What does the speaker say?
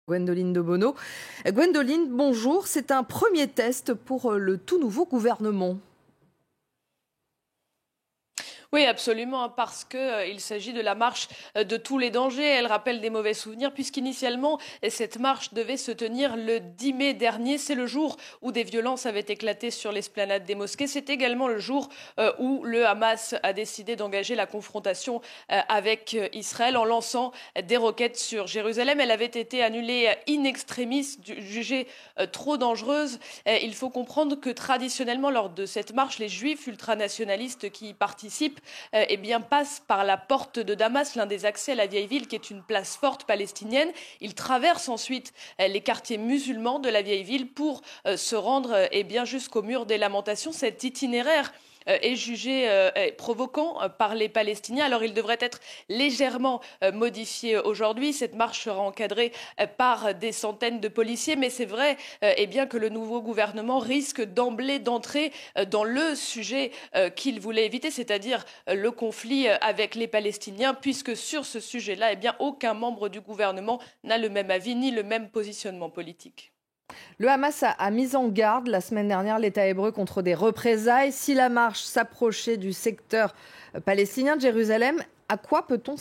Gwendoline de Bono. Gwendoline, bonjour. C'est un premier test pour le tout nouveau gouvernement. Oui, absolument, parce qu'il s'agit de la marche de tous les dangers. Elle rappelle des mauvais souvenirs, puisqu'initialement, cette marche devait se tenir le 10 mai dernier. C'est le jour où des violences avaient éclaté sur l'esplanade des mosquées. C'est également le jour où le Hamas a décidé d'engager la confrontation avec Israël en lançant des roquettes sur Jérusalem. Elle avait été annulée in extremis, jugée trop dangereuse. Il faut comprendre que traditionnellement, lors de cette marche, les juifs ultranationalistes qui y participent passent par la porte de Damas, l'un des accès à la vieille ville, qui est une place forte palestinienne. Ils traversent ensuite les quartiers musulmans de la vieille ville pour se rendre jusqu'au mur des Lamentations. Cet itinéraire est jugé provoquant par les Palestiniens. Alors il devrait être légèrement modifié aujourd'hui. Cette marche sera encadrée par des centaines de policiers, mais c'est vrai que le nouveau gouvernement risque d'emblée d'entrer dans le sujet qu'il voulait éviter, c'est-à-dire le conflit avec les Palestiniens, puisque sur ce sujet-là, aucun membre du gouvernement n'a le même avis ni le même positionnement politique. Le Hamas a mis en garde la semaine dernière l'État hébreu contre des représailles. Si la marche s'approchait du secteur palestinien de Jérusalem, à quoi peut-on